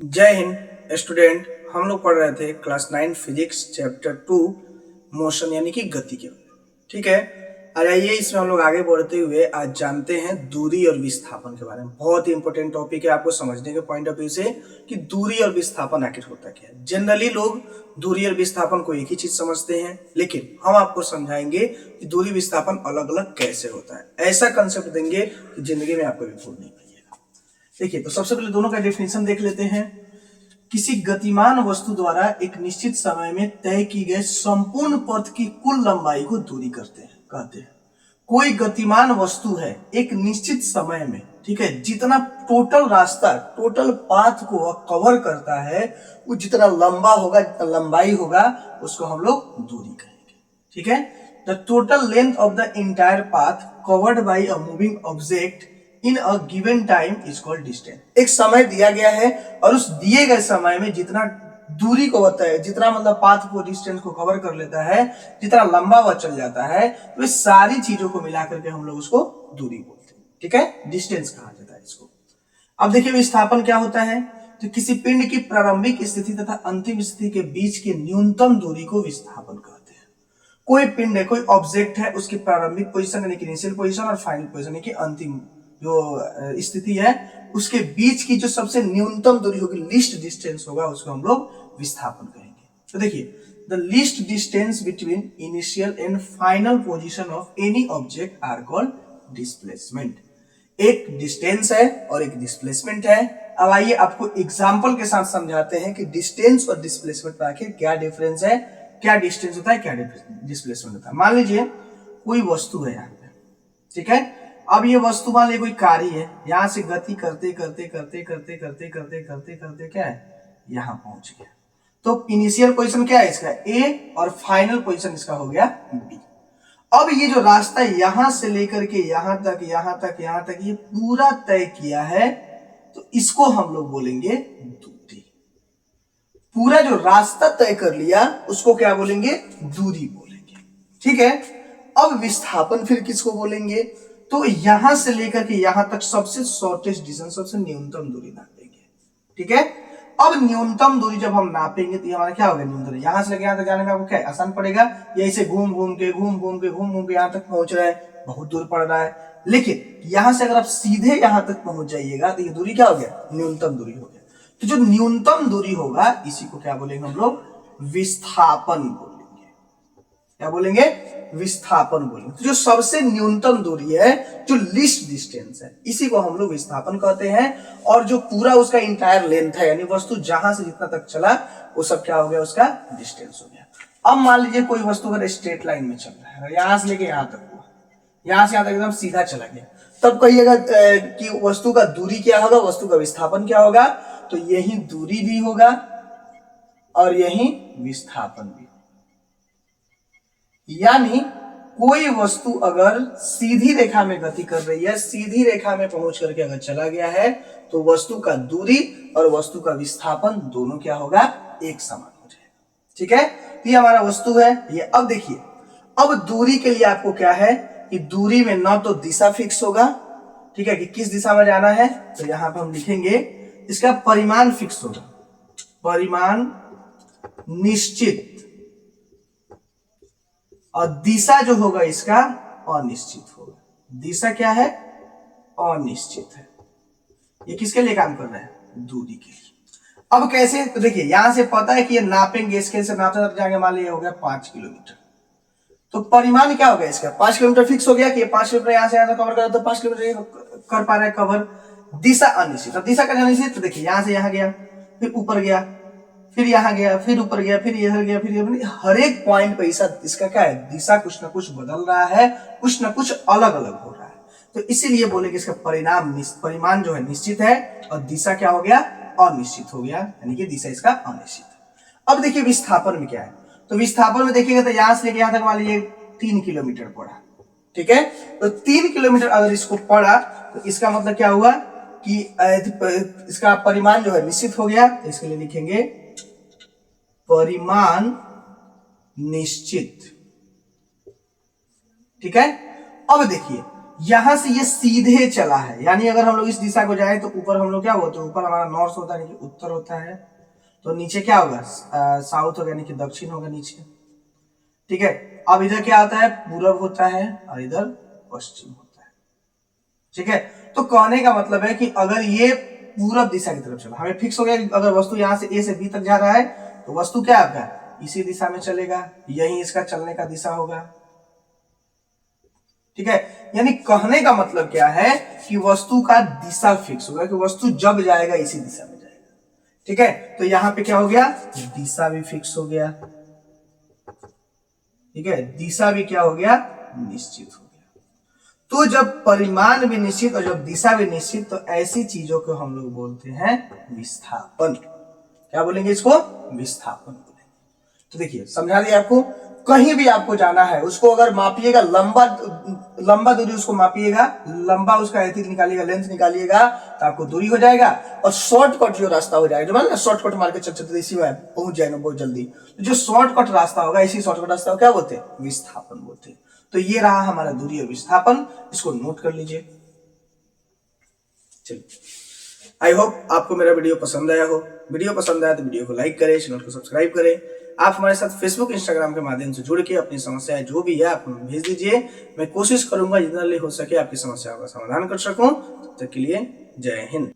जय हिंद स्टूडेंट। हम लोग पढ़ रहे थे क्लास 9 फिजिक्स चैप्टर 2 मोशन यानी कि गति के बारे में। ठीक है, और आइए इसमें हम लोग आगे बढ़ते हुए आज जानते हैं दूरी और विस्थापन के बारे में। बहुत ही इंपॉर्टेंट टॉपिक है आपको समझने के पॉइंट ऑफ व्यू से कि दूरी और विस्थापन आखिर होता क्या है। जनरली लोग दूरी और विस्थापन को एक ही चीज समझते हैं, लेकिन हम आपको समझाएंगे कि दूरी विस्थापन अलग अलग कैसे होता है। ऐसा कंसेप्ट देंगे कि जिंदगी में आपको भी भूल नहीं पाइएगा। देखिए, तो सबसे पहले दोनों का डेफिनेशन देख लेते हैं। किसी गतिमान वस्तु द्वारा एक निश्चित समय में तय की गई संपूर्ण पथ की कुल लंबाई को दूरी कहते हैं। कोई गतिमान वस्तु है एक निश्चित समय में, ठीक है, जितना टोटल रास्ता टोटल पाथ को कवर करता है वो जितना लंबा होगा, जितना लंबाई होगा, उसको हम लोग दूरी कहेंगे। ठीक है, the total length of the entire path covered by a moving object in a given time is called distance. एक समय दिया गया है और उस दिए गए समय में जितना दूरी को होता है, जितना मतलब पाथ को डिस्टेंस को कवर कर लेता है, जितना लंबा वह चल जाता है, तो इस सारी चीजों को मिला करके हम लोग उसको दूरी बोलते हैं। ठीक है, डिस्टेंस कहा जाता है इसको। अब देखिए विस्थापन क्या होता है। तो किसी पिंड की प्रारंभिक स्थिति तथा अंतिम स्थिति के बीच की न्यूनतम दूरी को विस्थापन कहते हैं। कोई पिंड है, कोई ऑब्जेक्ट है, उसकी प्रारंभिक पोजीशन यानी कि इनिशियल पोजीशन और फाइनल पोजीशन यानी कि अंतिम जो स्थिति है, उसके बीच की जो सबसे न्यूनतम दूरी होगी, लीस्ट डिस्टेंस होगा, उसको हम लोग विस्थापन कहेंगे। तो देखिए, the least distance between initial and final position of any object are called displacement. एक डिस्टेंस है और एक डिस्प्लेसमेंट है। अब आइए आपको एग्जांपल के साथ समझाते हैं कि डिस्टेंस और डिस्प्लेसमेंट में आखिर क्या डिफरेंस है, क्या डिस्टेंस होता है, क्या डिस्प्लेसमेंट होता है। मान लीजिए कोई वस्तु है यहाँ पे, ठीक है। अब ये वस्तु मान लीजिए कोई कार ही है, यहां से गति करते करते करते करते करते करते करते करते क्या है, यहां पहुंच गया। तो इनिशियल पोजीशन क्या है इसका, ए, और फाइनल पोजीशन इसका हो गया बी। अब ये जो रास्ता यहां से लेकर के यहां तक यहां तक यहां तक ये पूरा तय किया है, तो इसको हम लोग बोलेंगे दूरी। पूरा जो रास्ता तय कर लिया उसको क्या बोलेंगे, दूरी बोलेंगे। ठीक है। अब विस्थापन फिर किसको बोलेंगे, तो यहां से लेकर के यहां तक सबसे शॉर्टेस्ट डिस्टेंस, सबसे न्यूनतम दूरी नापेंगे। ठीक है। अब न्यूनतम दूरी जब हम नापेंगे तो हमारा क्या होगा, न्यूनतम यहां से लेकर यहां तक जाने में आपको क्या आसान पड़ेगा, यहीं से घूम घूम के यहां तक पहुंच रहा है, बहुत दूर पड़ रहा है। लेकिन यहां से अगर आप सीधे यहां तक पहुंच जाइएगा तो ये दूरी क्या हो गया, न्यूनतम दूरी हो गया। तो जो न्यूनतम दूरी होगा इसी को क्या बोलेंगे हम लोग, विस्थापन बोलेंगे। क्या बोलेंगे, विस्थापन बोलेंगे। तो जो सबसे न्यूनतम दूरी है, जो लीस्ट डिस्टेंस है, इसी को हम लोग विस्थापन कहते हैं। और जो पूरा उसका इंटायर लेंथ है, यानी वस्तु जहां से जितना तक चला वो सब क्या हो गया, उसका डिस्टेंस हो गया। अब मान लीजिए कोई वस्तु अगर स्ट्रेट लाइन में चल रहा है, यहां से लेके यहां तक हुआ, यहां से यहां तक एकदम सीधा चला गया, तब कहिएगा कि वस्तु का दूरी क्या होगा, वस्तु का विस्थापन क्या होगा। तो यही दूरी भी होगा और यही विस्थापन भी। यानी कोई वस्तु अगर सीधी रेखा में गति कर रही है, सीधी रेखा में पहुंच करके अगर चला गया है, तो वस्तु का दूरी और वस्तु का विस्थापन दोनों क्या होगा, एक समान हो जाएगा। ठीक है, तो ये हमारा वस्तु है ये। अब देखिए, अब दूरी के लिए आपको क्या है कि दूरी में ना तो दिशा फिक्स होगा, ठीक है, कि किस दिशा में जाना है, तो यहां पर हम लिखेंगे इसका परिमाण फिक्स होगा, परिमाण निश्चित, और दिशा जो होगा इसका अनिश्चित होगा। दिशा क्या है, अनिश्चित है। ये किसके लिए काम कर रहा है, दूरी के लिए। अब कैसे, तो देखिए यहां से पता है कि ये नापेंगे, स्केल से नापते जाएंगे, मान लीजिए हो गया 5 किलोमीटर, तो परिमाण क्या होगा इसका, 5 किलोमीटर फिक्स हो गया कि 5 किलोमीटर यहां से यहां कवर कर, तो 5 किलोमीटर कर पा रहा है कवर। दिशा अनिश्चित, अब दिशा का अनिश्चित, तो देखिए यहां से यहां गया, फिर ऊपर गया, फिर यहां गया, फिर ऊपर गया, फिर इधर गया, फिर हर एक पॉइंट पे इसका क्या है, दिशा कुछ ना कुछ बदल रहा है, कुछ ना कुछ अलग अलग हो रहा है। तो इसीलिए बोले कि इसका परिमाण जो है निश्चित है और दिशा क्या हो गया, अनिश्चित हो गया, यानी कि दिशा इसका अनिश्चित है। अब देखिए विस्थापन में क्या है, तो विस्थापन में देखिएगा तो यहां से लेके यहां तक मान लीजिए 3 किलोमीटर पड़ा, ठीक है। तो 3 किलोमीटर अगर इसको पड़ा तो इसका मतलब क्या हुआ कि इसका परिमाण जो है निश्चित हो गया, तो इसके लिए लिखेंगे परिमाण निश्चित। ठीक है। अब देखिए यहां से ये सीधे चला है, यानी अगर हम लोग इस दिशा को जाए तो ऊपर हम लोग क्या होते हैं, ऊपर हमारा नॉर्थ होता है यानी कि उत्तर होता है, तो नीचे क्या होगा, साउथ होगा यानी कि दक्षिण होगा नीचे। ठीक है, अब इधर क्या होता है, पूरब होता है और इधर पश्चिम होता है। ठीक है, तो कहने का मतलब है कि अगर ये पूरब दिशा की तरफ चला, हमें फिक्स हो गया कि अगर वस्तु यहां से ए से बी तक जा रहा है तो वस्तु क्या आपका इसी दिशा में चलेगा, यही इसका चलने का दिशा होगा। ठीक है, यानी कहने का मतलब क्या है कि वस्तु का दिशा फिक्स होगा कि वस्तु जब जाएगा इसी दिशा में जाएगा। ठीक है, तो यहां पे क्या हो गया, दिशा भी फिक्स हो गया। ठीक है, दिशा भी क्या हो गया, निश्चित हो गया। तो जब परिमाण भी निश्चित और जब दिशा भी निश्चित, तो ऐसी चीजों को हम लोग बोलते हैं विस्थापन। क्या बोलेंगे इसको, विस्थापन बोलेंगे। तो देखिए समझा दिया आपको, कहीं भी आपको जाना है उसको अगर मापिएगा, लंबा दूरी उसको मापिएगा, लंबा उसका एथिक निकालिएगा, लेंथ निकालिएगा तो आपको दूरी हो जाएगा, और शॉर्टकट जो रास्ता हो जाएगा, जो मतलब शॉर्टकट मार के चलते इसी में पहुंच जाएगा बहुत जल्दी, तो जो शॉर्टकट रास्ता होगा इसी शॉर्टकट रास्ता को क्या बोलते हैं, विस्थापन बोलते हैं। तो ये रहा हमारा दूरी और विस्थापन, इसको नोट कर लीजिए। चलिए, आई होप आपको मेरा वीडियो पसंद आया हो। वीडियो पसंद आया तो वीडियो को लाइक करें, चैनल को सब्सक्राइब करें। आप हमारे साथ फेसबुक इंस्टाग्राम के माध्यम से जुड़ के अपनी समस्याएं जो भी है आप भेज दीजिए, मैं कोशिश करूंगा जितना ले हो सके आपकी समस्याओं का समाधान कर सकूं। तब तक के लिए जय हिंद।